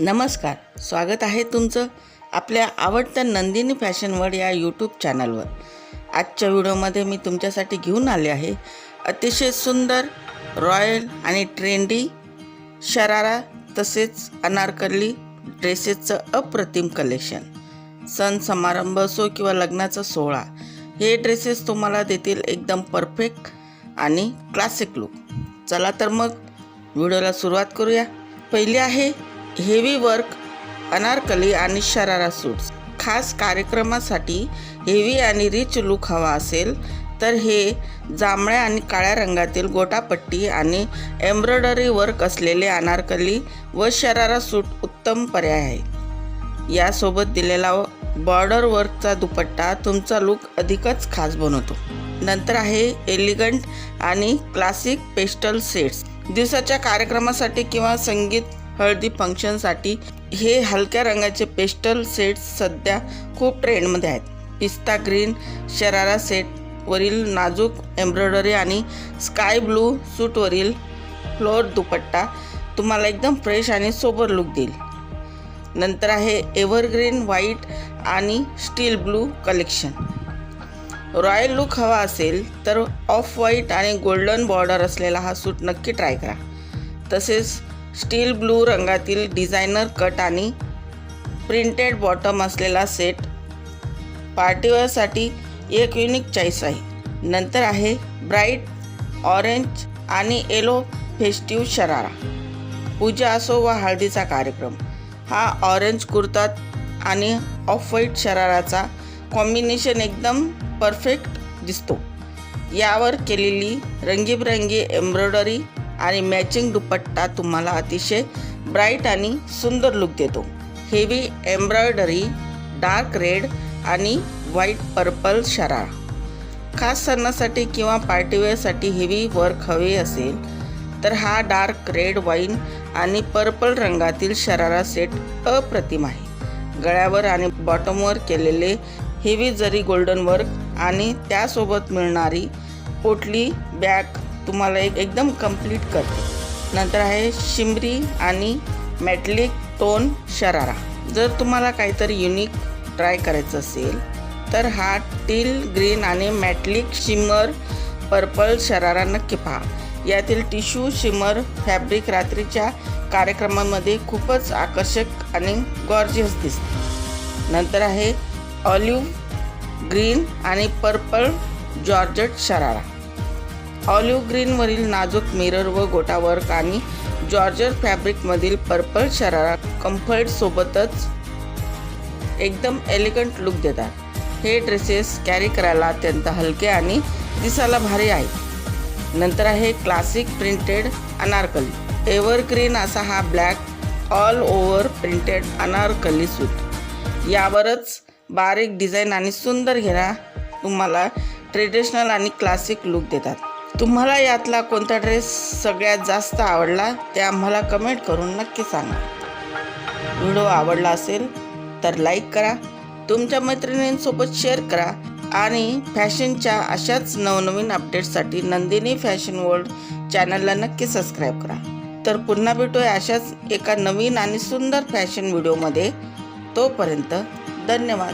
नमस्कार, स्वागत आहे तुमचं आपल्या आवडत्या नंदिनी फॅशन वर्ल्ड या यूट्यूब चॅनलवर। आजच्या व्हिडिओमध्ये मी तुमच्यासाठी घेऊन आले आहे अतिशय सुंदर रॉयल आणि ट्रेंडी शरारा तसेच अनारकली ड्रेसेसचं अप्रतिम कलेक्शन। सण समारंभ असो किंवा लग्नाचा सोहळा, हे ड्रेसेस तुम्हाला देतील एकदम परफेक्ट आणि क्लासिक लुक। चला तर मग व्हिडिओला सुरुवात करूया। पहिले आहे हेवी वर्क अनारकली आणि शरारा सूट्स। खास कार्यक्रमासाठी हेवी आणि रिच लुक हवा असेल तर हे जांभळ्या आणि काळ्या रंगातील गोटापट्टी आणि एम्ब्रॉयडरी वर्क असलेले अनारकली व शरारा सूट उत्तम पर्याय आहे। यासोबत दिलेला बॉर्डर वर्कचा दुपट्टा तुमचा लुक अधिकच खास बनवतो। नंतर आहे एलिगंट आणि क्लासिक पेस्टल सेट्स। दिवसाच्या कार्यक्रमासाठी किंवा संगीत हळदी फंक्शनसाठी हे हलक्या रंगाचे पेस्टल सेट्स सध्या खूप ट्रेंडमध्ये आहेत। पिस्ता ग्रीन शरारा सेटवरील नाजूक एम्ब्रॉयडरी आणि स्काय ब्लू सूटवरील फ्लोअर दुपट्टा तुम्हाला एकदम फ्रेश आणि सोबर लुक देईल। नंतर आहे एव्हरग्रीन व्हाईट आणि steel blue collection. Royal look हवा असेल तर ऑफ व्हाईट आणि गोल्डन बॉर्डर असलेला हा सूट नक्की ट्राय करा। तसेच स्टील ब्लू रंगातील डिझायनर कट आणि प्रिंटेड बॉटम असलेला सेट पार्टीवेअरसाठी एक युनिक चॉईस आहे। नंतर आहे ब्राईट ऑरेंज आणि येलो फेस्टिव्ह शरारा। पूजा असो व हळदीचा कार्यक्रम, हा ऑरेंज कुर्ता आणि ऑफ व्हाईट शराराचा कॉम्बिनेशन एकदम परफेक्ट दिसतो। यावर केलेली रंगीबेरंगी एम्ब्रॉयडरी आणि मॅचिंग दुपट्टा तुम्हाला अतिशय ब्राईट आणि सुंदर लुक देतो। हेवी एम्ब्रॉयडरी डार्क रेड आणि व्हाईट पर्पल शरारा। खास सणासाठी किंवा पार्टीवेअरसाठी हेवी वर्क हवे असेल तर हा डार्क रेड वाईन आणि पर्पल रंगातील शरारा सेट अप्रतिम आहे। गळ्यावर आणि बॉटमवर केलेले हेवी जरी गोल्डन वर्क आणि त्यासोबत मिळणारी पोटली बॅग तुम्हाला एकदम कंप्लीट करते। नंतर आहे शिमरी आणि मेटलिक टोन शरारा। जर तुम्हाला काहीतरी युनिक ट्राय करायचं असेल तर हा टील ग्रीन आणि मेटलिक शिमर पर्पल शरारा नक्की पहा। यातील टिश्यू शिमर फॅब्रिक रात्रीच्या कार्यक्रमामध्ये खूपच आकर्षक आणि गॉर्जियस दिसते। नंतर आहे ऑलिव्ह ग्रीन आणि पर्पल जॉर्जेट शरारा। ऑलिव्ह ग्रीनवरील नाजूक मिरर व गोटा वर्क आणि जॉर्जेट फॅब्रिकमधील पर्पल शरारा कम्फर्टसोबतच एकदम एलिगंट लुक देतात। हे ड्रेसेस कॅरी करायला अत्यंत हलके आणि दिसायला भारी आहेत। नंतर आहे क्लासिक प्रिंटेड अनारकली। एव्हरग्रीन असा हा black all over printed anarkali suit. यावरच बारीक डिझाईन आणि सुंदर घेरा तुम्हाला ट्रेडिशनल आणि क्लासिक लुक देतात। तुम्हाला यातला कोणता ड्रेस सगळ्यात जास्त आवडला ते आम्हाला कमेंट करून नक्की सांगा। व्हिडिओ आवडला असेल तर लाईक करा, तुमच्या मैत्रिणींसोबत शेअर करा आणि फॅशनच्या अशाच नवनवीन अपडेट्ससाठी नंदिनी फॅशन वर्ल्ड चॅनलला नक्की सबस्क्राईब करा। तर पुन्हा भेटूया अशाच एका नवीन आणि सुंदर फॅशन व्हिडिओमध्ये। तोपर्यंत धन्यवाद।